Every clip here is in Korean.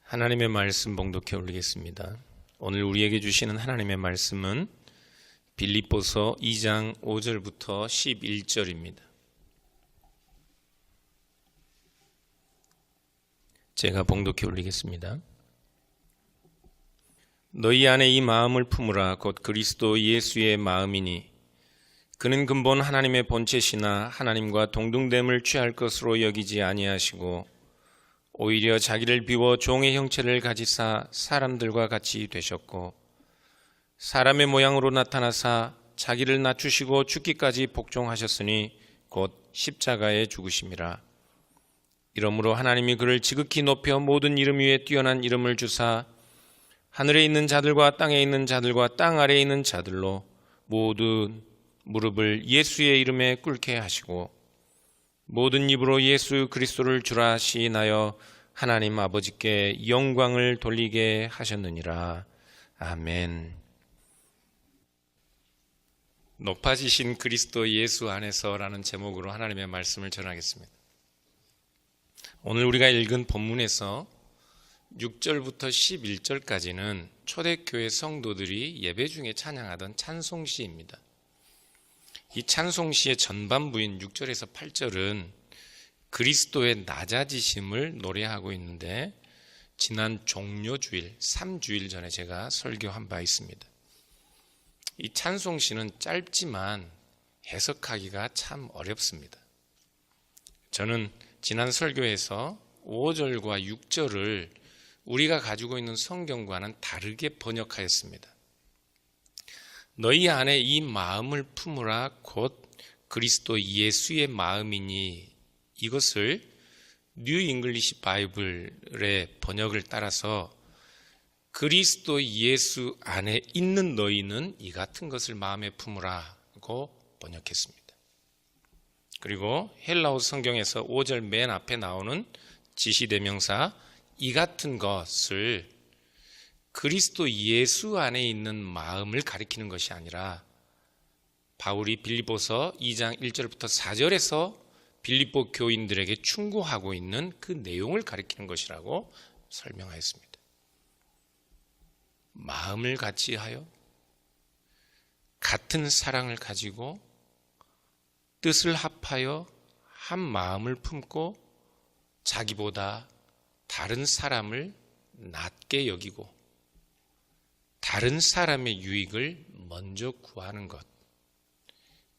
하나님의 말씀 봉독해 올리겠습니다. 오늘 우리에게 주시는 하나님의 말씀은 빌립보서 2장 5절부터 11절입니다. 제가 봉독해 올리겠습니다. 너희 안에 이 마음을 품으라. 곧 그리스도 예수의 마음이니 그는 근본 하나님의 본체시나 하나님과 동등됨을 취할 것으로 여기지 아니하시고 오히려 자기를 비워 종의 형체를 가지사 사람들과 같이 되셨고 사람의 모양으로 나타나사 자기를 낮추시고 죽기까지 복종하셨으니 곧 십자가에 죽으심이라. 이러므로 하나님이 그를 지극히 높여 모든 이름 위에 뛰어난 이름을 주사 하늘에 있는 자들과 땅에 있는 자들과 땅 아래에 있는 자들로 모든 무릎을 예수의 이름에 꿇게 하시고 모든 입으로 예수 그리스도를 주라 시인하여 하나님 아버지께 영광을 돌리게 하셨느니라. 아멘. 높아지신 그리스도 예수 안에서라는 제목으로 하나님의 말씀을 전하겠습니다. 오늘 우리가 읽은 본문에서 6절부터 11절까지는 초대교회 성도들이 예배 중에 찬양하던 찬송시입니다. 이 찬송시의 전반부인 6절에서 8절은 그리스도의 낮아지심을 노래하고 있는데 지난 종료주일 3주일 전에 제가 설교한 바 있습니다. 이 찬송시는 짧지만 해석하기가 참 어렵습니다. 저는 지난 설교에서 5절과 6절을 우리가 가지고 있는 성경과는 다르게 번역하였습니다. 너희 안에 이 마음을 품으라. 곧 그리스도 예수의 마음이니, 이것을 뉴 잉글리시 바이블의 번역을 따라서 그리스도 예수 안에 있는 너희는 이 같은 것을 마음에 품으라고 번역했습니다. 그리고 헬라어 성경에서 5절 맨 앞에 나오는 지시대명사 이 같은 것을 그리스도 예수 안에 있는 마음을 가리키는 것이 아니라 바울이 빌립보서 2장 1절부터 4절에서 빌립보 교인들에게 충고하고 있는 그 내용을 가리키는 것이라고 설명하였습니다. 마음을 같이 하여 같은 사랑을 가지고 뜻을 합하여 한 마음을 품고 자기보다 다른 사람을 낮게 여기고 다른 사람의 유익을 먼저 구하는 것,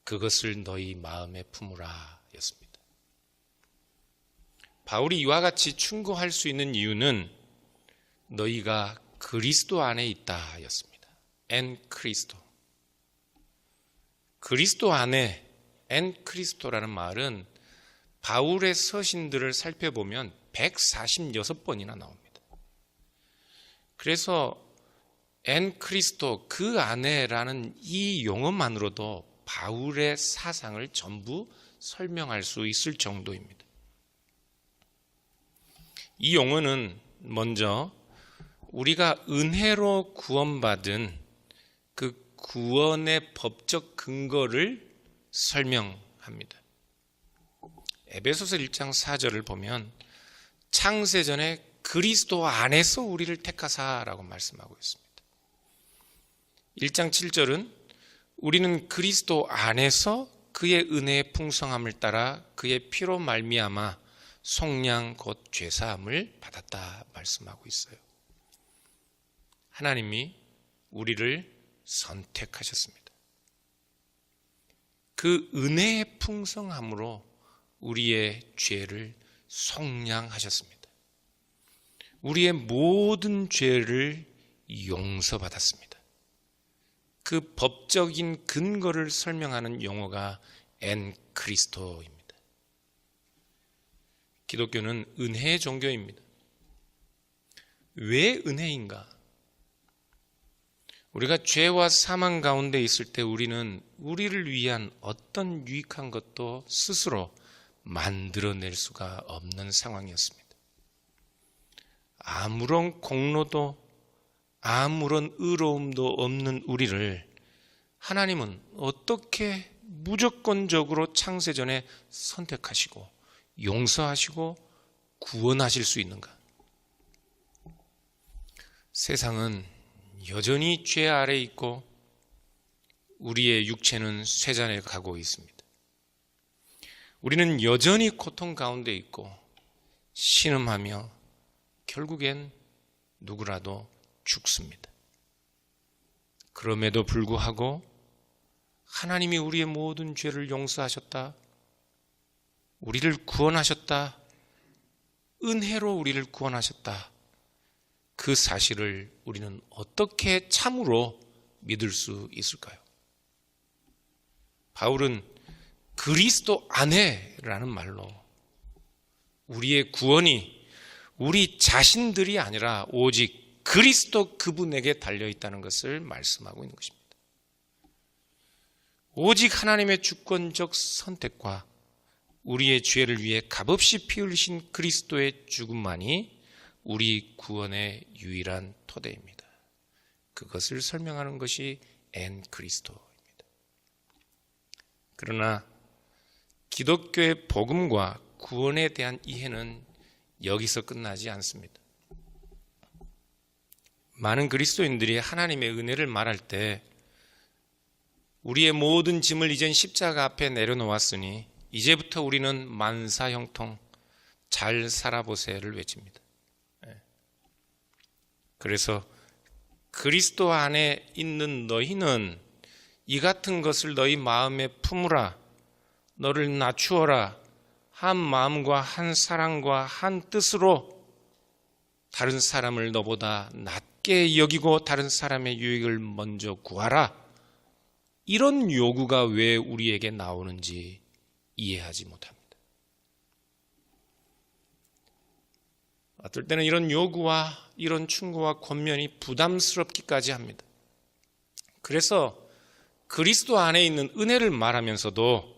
그것을 너희 마음에 품으라 였습니다. 바울이 이와 같이 충고할 수 있는 이유는 너희가 그리스도 안에 있다 였습니다. 엔 크리스토. 그리스도 안에 엔 크리스토라는 말은 바울의 서신들을 살펴보면 146번이나 나옵니다. 그래서 엔 크리스토, 그 안에라는 이 용어만으로도 바울의 사상을 전부 설명할 수 있을 정도입니다. 이 용어는 먼저 우리가 은혜로 구원받은 그 구원의 법적 근거를 설명합니다. 에베소서 1장 4절을 보면 창세전에 그리스도 안에서 우리를 택하사라고 말씀하고 있습니다. 1장 7절은 우리는 그리스도 안에서 그의 은혜의 풍성함을 따라 그의 피로 말미암아 속량 곧 죄사함을 받았다 말씀하고 있어요. 하나님이 우리를 선택하셨습니다. 그 은혜의 풍성함으로 우리의 죄를 속량하셨습니다. 우리의 모든 죄를 용서받았습니다. 그 법적인 근거를 설명하는 용어가 엔 크리스토입니다. 기독교는 은혜의 종교입니다. 왜 은혜인가? 우리가 죄와 사망 가운데 있을 때 우리는 우리를 위한 어떤 유익한 것도 스스로 만들어낼 수가 없는 상황이었습니다. 아무런 공로도 아무런 의로움도 없는 우리를 하나님은 어떻게 무조건적으로 창세전에 선택하시고 용서하시고 구원하실 수 있는가? 세상은 여전히 죄 아래 있고 우리의 육체는 쇠잔에 가고 있습니다. 우리는 여전히 고통 가운데 있고 신음하며 결국엔 누구라도 죽습니다. 그럼에도 불구하고 하나님이 우리의 모든 죄를 용서하셨다, 우리를 구원하셨다, 은혜로 우리를 구원하셨다, 그 사실을 우리는 어떻게 참으로 믿을 수 있을까요? 바울은 그리스도 안에라는 말로 우리의 구원이 우리 자신들이 아니라 오직 그리스도 그분에게 달려있다는 것을 말씀하고 있는 것입니다. 오직 하나님의 주권적 선택과 우리의 죄를 위해 값없이 피 흘리신 그리스도의 죽음만이 우리 구원의 유일한 토대입니다. 그것을 설명하는 것이 엔 그리스도입니다. 그러나 기독교의 복음과 구원에 대한 이해는 여기서 끝나지 않습니다. 많은 그리스도인들이 하나님의 은혜를 말할 때 우리의 모든 짐을 이젠 십자가 앞에 내려놓았으니 이제부터 우리는 만사형통 잘 살아보세요를 외칩니다. 그래서 그리스도 안에 있는 너희는 이 같은 것을 너희 마음에 품으라, 너를 낮추어라, 한 마음과 한 사랑과 한 뜻으로 다른 사람을 너보다 낮게 여기고 다른 사람의 유익을 먼저 구하라. 이런 요구가 왜 우리에게 나오는지 이해하지 못합니다. 어떨 때는 이런 요구와 이런 충고와 권면이 부담스럽기까지 합니다. 그래서 그리스도 안에 있는 은혜를 말하면서도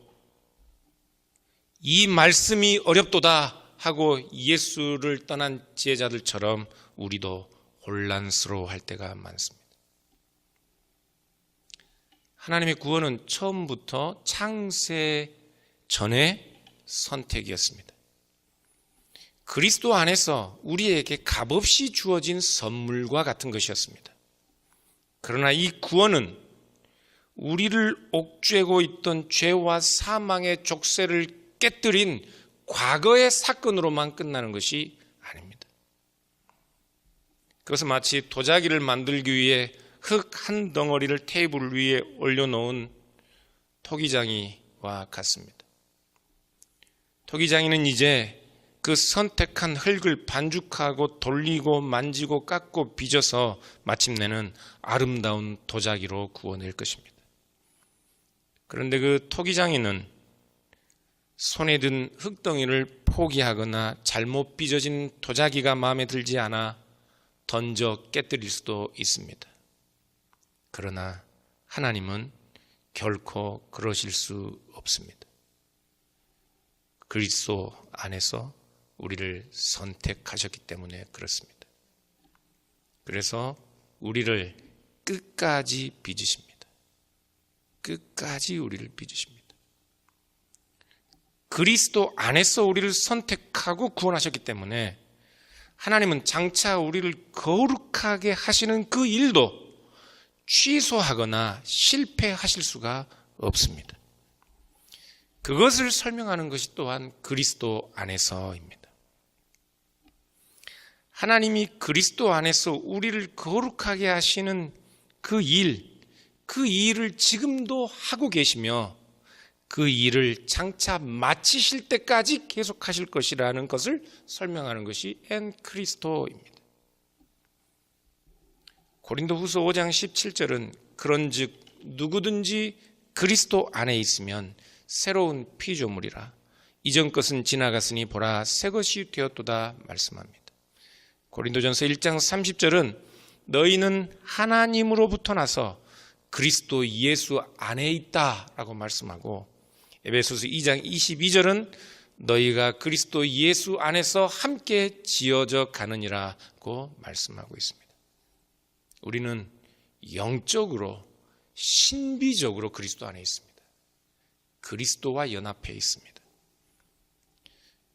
이 말씀이 어렵도다 하고 예수를 떠난 제자들처럼 우리도 혼란스러워할 때가 많습니다. 하나님의 구원은 처음부터 창세 전의 선택이었습니다. 그리스도 안에서 우리에게 값없이 주어진 선물과 같은 것이었습니다. 그러나 이 구원은 우리를 옥죄고 있던 죄와 사망의 족쇄를 깨뜨린 과거의 사건으로만 끝나는 것이 아닙니다. 그것은 마치 도자기를 만들기 위해 흙 한 덩어리를 테이블 위에 올려놓은 토기장이와 같습니다. 토기장이는 이제 그 선택한 흙을 반죽하고 돌리고 만지고 깎고 빚어서 마침내는 아름다운 도자기로 구워낼 것입니다. 그런데 그 토기장이는 손에 든 흙덩이를 포기하거나 잘못 빚어진 도자기가 마음에 들지 않아 던져 깨뜨릴 수도 있습니다. 그러나 하나님은 결코 그러실 수 없습니다. 그리스도 안에서 우리를 선택하셨기 때문에 그렇습니다. 그래서 우리를 끝까지 빚으십니다. 끝까지 우리를 빚으십니다. 그리스도 안에서 우리를 선택하고 구원하셨기 때문에 하나님은 장차 우리를 거룩하게 하시는 그 일도 취소하거나 실패하실 수가 없습니다. 그것을 설명하는 것이 또한 그리스도 안에서입니다. 하나님이 그리스도 안에서 우리를 거룩하게 하시는 그 일을 지금도 하고 계시며 그 일을 장차 마치실 때까지 계속하실 것이라는 것을 설명하는 것이 엔 그리스도입니다. 고린도후서 5장 17절은 그런즉 누구든지 그리스도 안에 있으면 새로운 피조물이라 이전 것은 지나갔으니 보라 새 것이 되었도다 말씀합니다. 고린도전서 1장 30절은 너희는 하나님으로부터 나서 그리스도 예수 안에 있다라고 말씀하고 에베소서 2장 22절은 너희가 그리스도 예수 안에서 함께 지어져 가느니라고 말씀하고 있습니다. 우리는 영적으로 신비적으로 그리스도 안에 있습니다. 그리스도와 연합해 있습니다.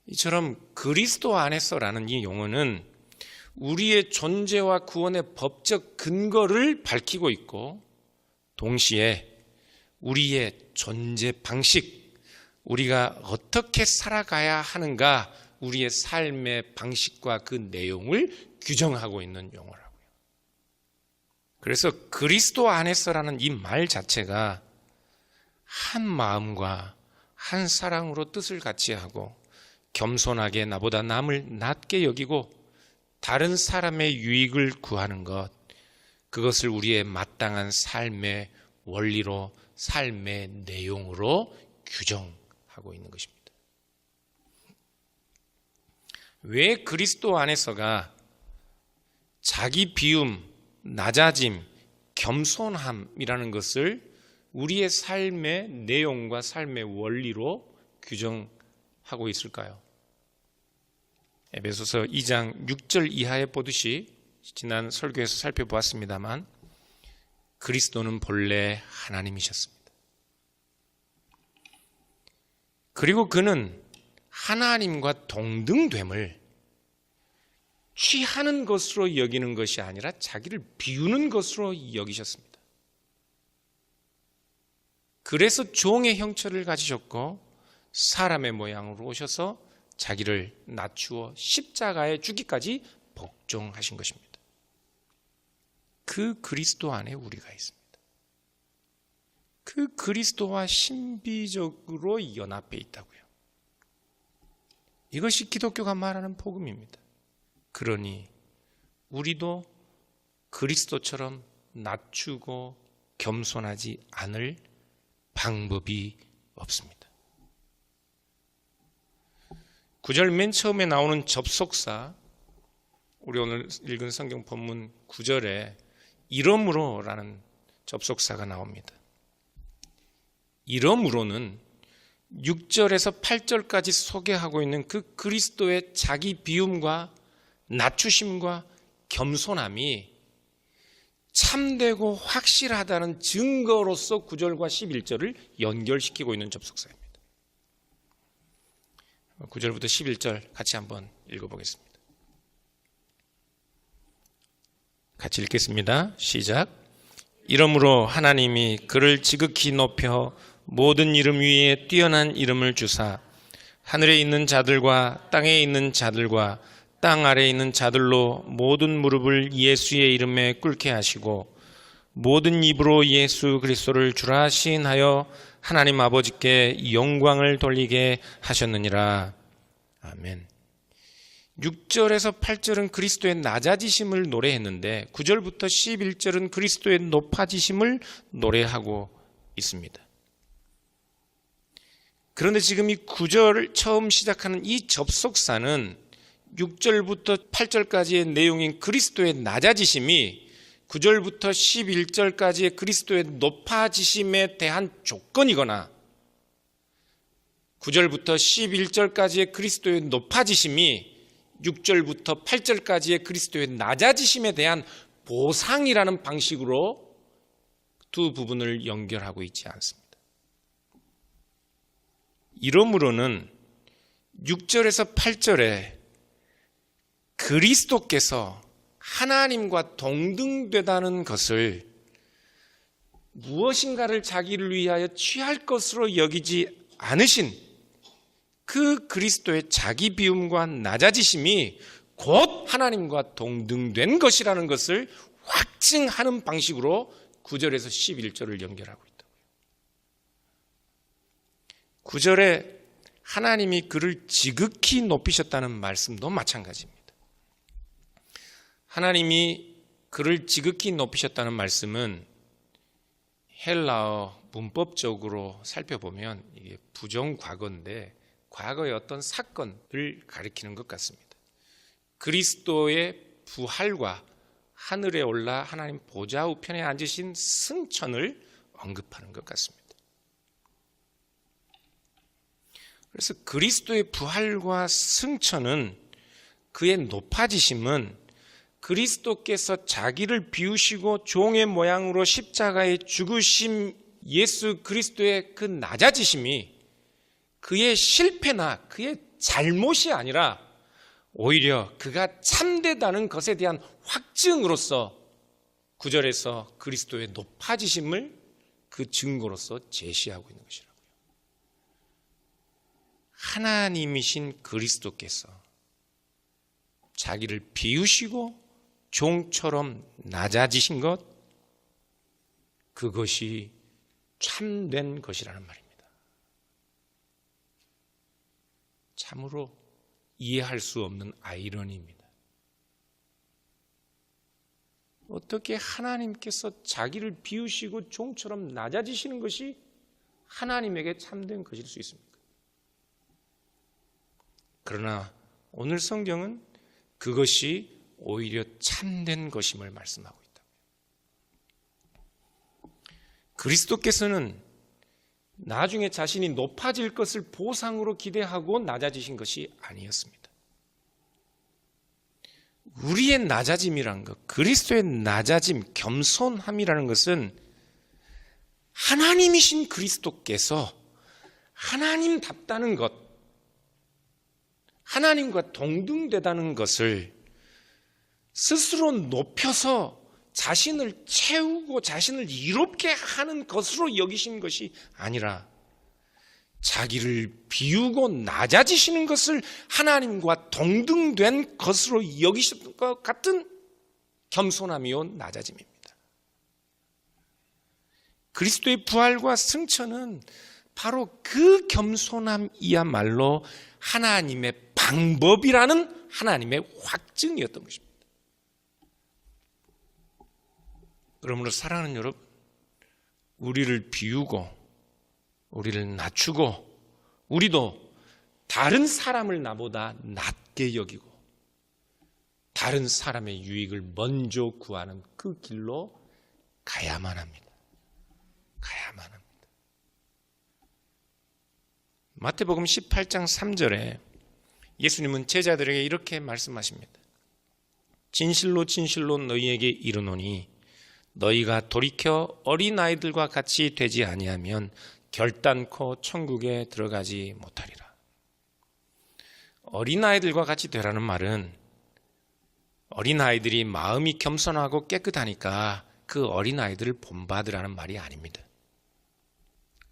이처럼 그리스도 안에서라는 이 용어는 우리의 존재와 구원의 법적 근거를 밝히고 있고, 동시에 우리의 존재 방식, 우리가 어떻게 살아가야 하는가, 우리의 삶의 방식과 그 내용을 규정하고 있는 용어라고요. 그래서 그리스도 안에서라는 이 말 자체가 한 마음과 한 사랑으로 뜻을 같이 하고, 겸손하게 나보다 남을 낮게 여기고 다른 사람의 유익을 구하는 것, 그것을 우리의 마땅한 삶의 원리로, 삶의 내용으로 규정하고 있는 것입니다. 왜 그리스도 안에서가 자기 비움, 낮아짐, 겸손함이라는 것을 우리의 삶의 내용과 삶의 원리로 규정하고 있을까요? 에베소서 2장 6절 이하에 보듯이 지난 설교에서 살펴보았습니다만, 그리스도는 본래 하나님이셨습니다. 그리고 그는 하나님과 동등됨을 취하는 것으로 여기는 것이 아니라 자기를 비우는 것으로 여기셨습니다. 그래서 종의 형체를 가지셨고 사람의 모양으로 오셔서 자기를 낮추어 십자가에 죽기까지 복종하신 것입니다. 그 그리스도 안에 우리가 있습니다. 그 그리스도와 신비적으로 연합해 있다고요. 이것이 기독교가 말하는 복음입니다. 그러니 우리도 그리스도처럼 낮추고 겸손하지 않을 방법이 없습니다. 9절 맨 처음에 나오는 접속사, 우리 오늘 읽은 성경 본문 9절에 이러므로 라는 접속사가 나옵니다. 이러므로는 6절에서 8절까지 소개하고 있는 그 그리스도의 자기 비움과 낮추심과 겸손함이 참되고 확실하다는 증거로서 9절과 11절을 연결시키고 있는 접속사입니다. 9절부터 11절 같이 한번 읽어보겠습니다. 같이 읽겠습니다. 시작. 이러므로 하나님이 그를 지극히 높여 모든 이름 위에 뛰어난 이름을 주사 하늘에 있는 자들과 땅에 있는 자들과 땅 아래에 있는 자들로 모든 무릎을 예수의 이름에 꿇게 하시고 모든 입으로 예수 그리스도를 주라 시인하여 하나님 아버지께 영광을 돌리게 하셨느니라. 아멘. 6절에서 8절은 그리스도의 낮아지심을 노래했는데 9절부터 11절은 그리스도의 높아지심을 노래하고 있습니다. 그런데 지금 이 9절 처음 시작하는 이 접속사는 6절부터 8절까지의 내용인 그리스도의 낮아지심이 9절부터 11절까지의 그리스도의 높아지심에 대한 조건이거나 9절부터 11절까지의 그리스도의 높아지심이 6절부터 8절까지의 그리스도의 낮아지심에 대한 보상이라는 방식으로 두 부분을 연결하고 있지 않습니다. 이러므로는 6절에서 8절에 그리스도께서 하나님과 동등되다는 것을 무엇인가를 자기를 위하여 취할 것으로 여기지 않으신 그 그리스도의 자기 비움과 낮아지심이 곧 하나님과 동등된 것이라는 것을 확증하는 방식으로 9절에서 11절을 연결하고 있다고요. 9절에 하나님이 그를 지극히 높이셨다는 말씀도 마찬가지입니다. 하나님이 그를 지극히 높이셨다는 말씀은 헬라어 문법적으로 살펴보면 이게 부정과거인데 과거의 어떤 사건을 가리키는 것 같습니다. 그리스도의 부활과 하늘에 올라 하나님 보좌 우편에 앉으신 승천을 언급하는 것 같습니다. 그래서 그리스도의 부활과 승천은, 그의 높아지심은 그리스도께서 자기를 비우시고 종의 모양으로 십자가에 죽으신 예수 그리스도의 그 낮아지심이 그의 실패나 그의 잘못이 아니라 오히려 그가 참되다는 것에 대한 확증으로서 9절에서 그리스도의 높아지심을 그 증거로서 제시하고 있는 것이라고요. 하나님이신 그리스도께서 자기를 비우시고 종처럼 낮아지신 것, 그것이 참된 것이라는 말입니다. 참으로 이해할 수 없는 아이러니입니다. 어떻게 하나님께서 자기를 비우시고 종처럼 낮아지시는 것이 하나님에게 참된 것일 수 있습니까? 그러나 오늘 성경은 그것이 오히려 참된 것임을 말씀하고 있다고요. 그리스도께서는 나중에 자신이 높아질 것을 보상으로 기대하고 낮아지신 것이 아니었습니다. 우리의 낮아짐이란 것, 그리스도의 낮아짐, 겸손함이라는 것은 하나님이신 그리스도께서 하나님답다는 것, 하나님과 동등되다는 것을 스스로 높여서 자신을 채우고 자신을 이롭게 하는 것으로 여기신 것이 아니라 자기를 비우고 낮아지시는 것을 하나님과 동등된 것으로 여기신 것 같은 겸손함이요 낮아짐입니다. 그리스도의 부활과 승천은 바로 그 겸손함이야말로 하나님의 방법이라는 하나님의 확증이었던 것입니다. 그러므로 사랑하는 여러분, 우리를 비우고 우리를 낮추고 우리도 다른 사람을 나보다 낮게 여기고 다른 사람의 유익을 먼저 구하는 그 길로 가야만 합니다. 가야만 합니다. 마태복음 18장 3절에 예수님은 제자들에게 이렇게 말씀하십니다. 진실로 진실로 너희에게 이르노니 너희가 돌이켜 어린아이들과 같이 되지 아니하면 결단코 천국에 들어가지 못하리라. 어린아이들과 같이 되라는 말은 어린아이들이 마음이 겸손하고 깨끗하니까 그 어린아이들을 본받으라는 말이 아닙니다.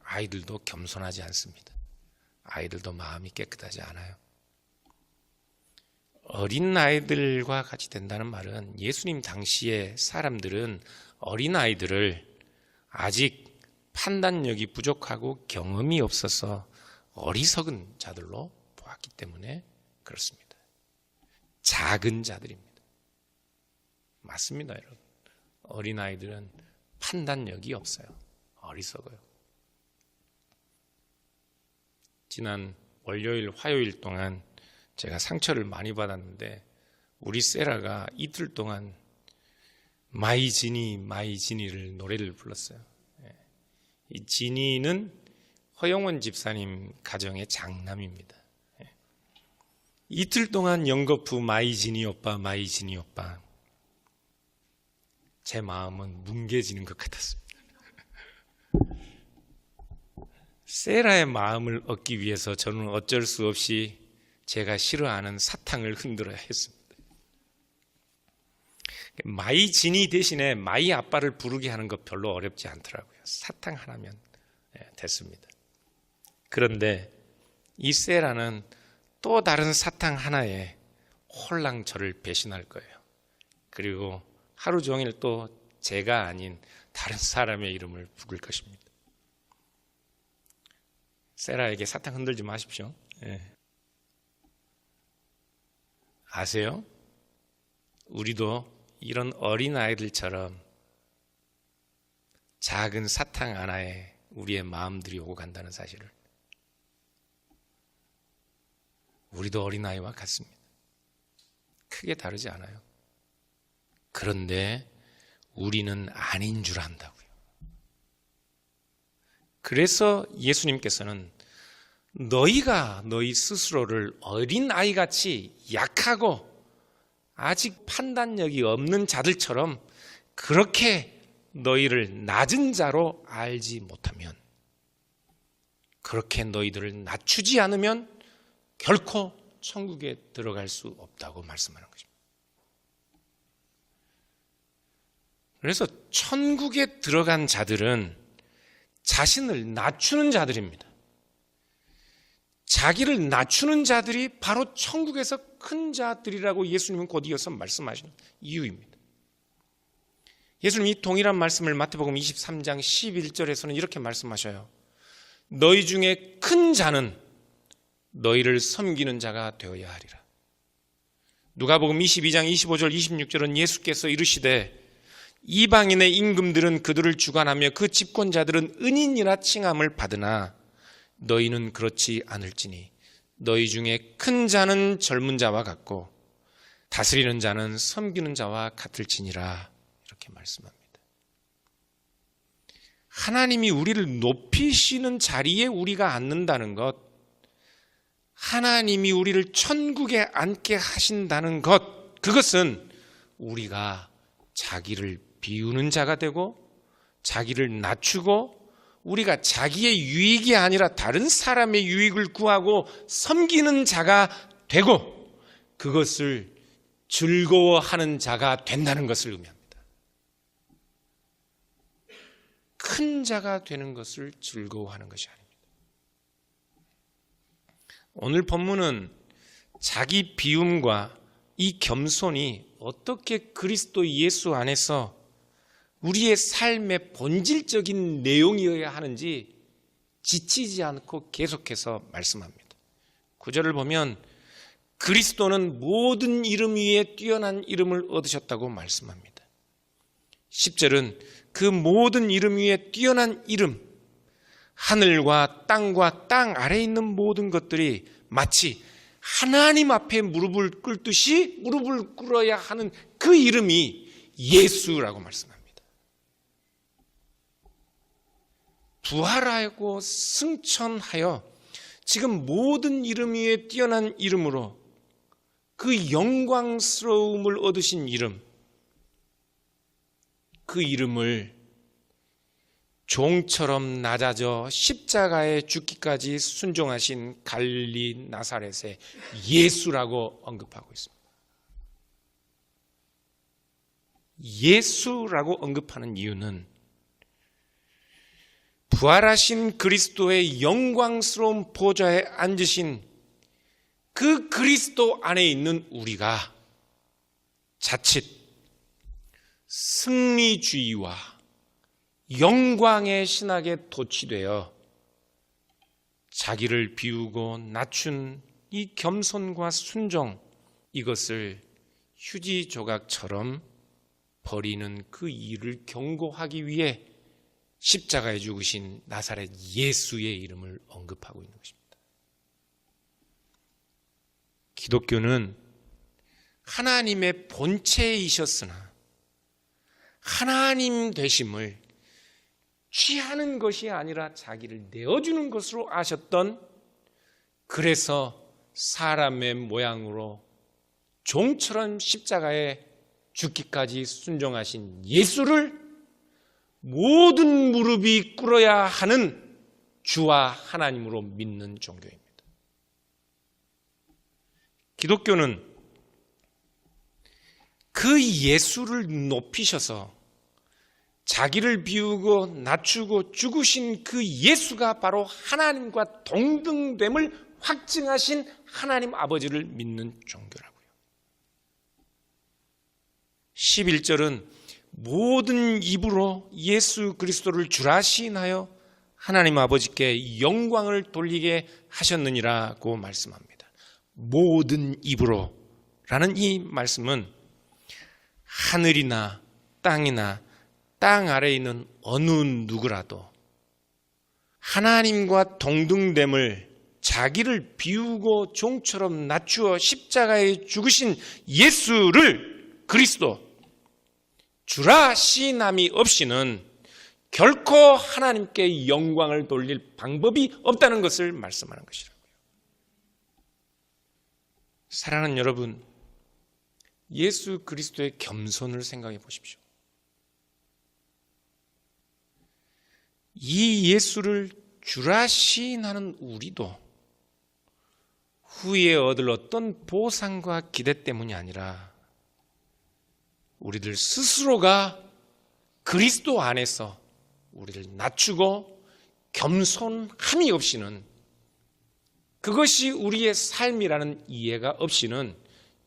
아이들도 겸손하지 않습니다. 아이들도 마음이 깨끗하지 않아요. 어린아이들과 같이 된다는 말은 예수님 당시의 사람들은 어린아이들을 아직 판단력이 부족하고 경험이 없어서 어리석은 자들로 보았기 때문에 그렇습니다. 작은 자들입니다. 맞습니다, 여러분. 어린아이들은 판단력이 없어요. 어리석어요. 지난 월요일, 화요일 동안 제가 상처를 많이 받았는데 우리 세라가 이틀 동안 마이 지니 마이 지니를 노래를 불렀어요. 이 지니는 허영원 집사님 가정의 장남입니다. 이틀 동안 연거푸 마이 지니 오빠 마이 지니 오빠, 제 마음은 뭉개지는 것 같았습니다. 세라의 마음을 얻기 위해서 저는 어쩔 수 없이 제가 싫어하는 사탕을 흔들어야 했습니다. 마이 지니 대신에 마이 아빠를 부르게 하는 것 별로 어렵지 않더라고요. 사탕 하나면 됐습니다. 그런데 이 세라는 또 다른 사탕 하나에 홀랑 저를 배신할 거예요. 그리고 하루 종일 또 제가 아닌 다른 사람의 이름을 부를 것입니다. 세라에게 사탕 흔들지 마십시오. 아세요? 우리도 이런 어린아이들처럼 작은 사탕 하나에 우리의 마음들이 오고 간다는 사실을. 우리도 어린아이와 같습니다. 크게 다르지 않아요. 그런데 우리는 아닌 줄 안다고요. 그래서 예수님께서는 너희가 너희 스스로를 어린아이같이 약하고 아직 판단력이 없는 자들처럼 그렇게 너희를 낮은 자로 알지 못하면, 그렇게 너희들을 낮추지 않으면 결코 천국에 들어갈 수 없다고 말씀하는 것입니다. 그래서 천국에 들어간 자들은 자신을 낮추는 자들입니다. 자기를 낮추는 자들이 바로 천국에서 큰 자들이라고 예수님은 곧 이어서 말씀하시는 이유입니다. 예수님이 동일한 말씀을 마태복음 23장 11절에서는 이렇게 말씀하셔요. 너희 중에 큰 자는 너희를 섬기는 자가 되어야 하리라. 누가복음 22장 25절 26절은 예수께서 이르시되 이방인의 임금들은 그들을 주관하며 그 집권자들은 은인이라 칭함을 받으나 너희는 그렇지 않을지니 너희 중에 큰 자는 젊은 자와 같고 다스리는 자는 섬기는 자와 같을지니라. 이렇게 말씀합니다. 하나님이 우리를 높이시는 자리에 우리가 앉는다는 것, 하나님이 우리를 천국에 앉게 하신다는 것, 그것은 우리가 자기를 비우는 자가 되고 자기를 낮추고 우리가 자기의 유익이 아니라 다른 사람의 유익을 구하고 섬기는 자가 되고 그것을 즐거워하는 자가 된다는 것을 의미합니다. 큰 자가 되는 것을 즐거워하는 것이 아닙니다. 오늘 본문은 자기 비움과 이 겸손이 어떻게 그리스도 예수 안에서 우리의 삶의 본질적인 내용이어야 하는지 지치지 않고 계속해서 말씀합니다. 9절을 보면 그리스도는 모든 이름 위에 뛰어난 이름을 얻으셨다고 말씀합니다. 10절은 그 모든 이름 위에 뛰어난 이름, 하늘과 땅과 땅 아래에 있는 모든 것들이 마치 하나님 앞에 무릎을 꿇듯이 무릎을 꿇어야 하는 그 이름이 예수라고 말씀합니다. 부활하고 승천하여 지금 모든 이름 위에 뛰어난 이름으로 그 영광스러움을 얻으신 이름, 그 이름을 종처럼 낮아져 십자가에 죽기까지 순종하신 갈릴리 나사렛의 예수라고 언급하고 있습니다. 예수라고 언급하는 이유는 부활하신 그리스도의 영광스러운 보좌에 앉으신 그 그리스도 안에 있는 우리가 자칫 승리주의와 영광의 신학에 도취되어 자기를 비우고 낮춘 이 겸손과 순종, 이것을 휴지 조각처럼 버리는 그 일을 경고하기 위해 십자가에 죽으신 나사렛 예수의 이름을 언급하고 있는 것입니다. 기독교는 하나님의 본체이셨으나 하나님 되심을 취하는 것이 아니라 자기를 내어주는 것으로 아셨던, 그래서 사람의 모양으로 종처럼 십자가에 죽기까지 순종하신 예수를 모든 무릎이 꿇어야 하는 주와 하나님으로 믿는 종교입니다. 기독교는 그 예수를 높이셔서 자기를 비우고 낮추고 죽으신 그 예수가 바로 하나님과 동등됨을 확증하신 하나님 아버지를 믿는 종교라고요. 11절은 모든 입으로 예수 그리스도를 주라 시인하여 하나님 아버지께 영광을 돌리게 하셨느니라고 말씀합니다. 모든 입으로 라는 이 말씀은 하늘이나 땅이나 땅 아래에 있는 어느 누구라도 하나님과 동등됨을, 자기를 비우고 종처럼 낮추어 십자가에 죽으신 예수를, 그리스도 주라 시인함이 없이는 결코 하나님께 영광을 돌릴 방법이 없다는 것을 말씀하는 것이라고요. 사랑하는 여러분, 예수 그리스도의 겸손을 생각해 보십시오. 이 예수를 주라 시인하는 우리도 후에 얻을 어떤 보상과 기대 때문이 아니라 우리들 스스로가 그리스도 안에서 우리를 낮추고 겸손함이 없이는, 그것이 우리의 삶이라는 이해가 없이는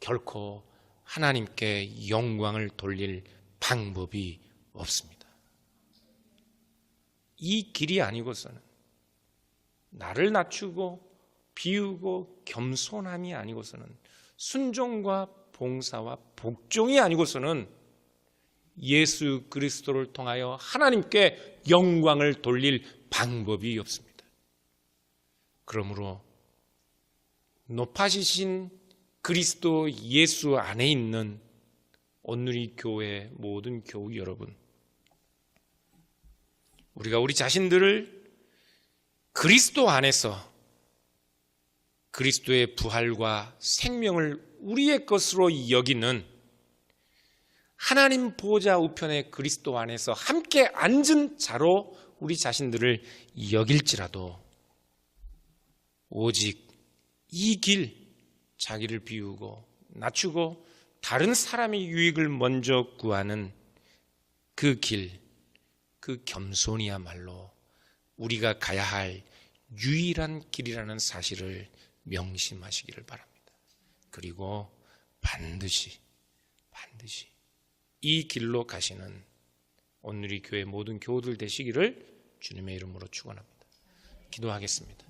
결코 하나님께 영광을 돌릴 방법이 없습니다. 이 길이 아니고서는, 나를 낮추고 비우고 겸손함이 아니고서는, 순종과 봉사와 복종이 아니고서는 예수 그리스도를 통하여 하나님께 영광을 돌릴 방법이 없습니다. 그러므로 높아지신 그리스도 예수 안에 있는 온누리 교회 모든 교우 여러분, 우리가 우리 자신들을 그리스도 안에서 그리스도의 부활과 생명을 우리의 것으로 여기는 하나님 보좌 우편의 그리스도 안에서 함께 앉은 자로 우리 자신들을 여길지라도 오직 이 길, 자기를 비우고 낮추고 다른 사람의 유익을 먼저 구하는 그 길, 그 겸손이야말로 우리가 가야 할 유일한 길이라는 사실을 명심하시기를 바랍니다. 그리고 반드시 이 길로 가시는 온누리 교회 모든 교우들 되시기를 주님의 이름으로 축원합니다. 기도하겠습니다.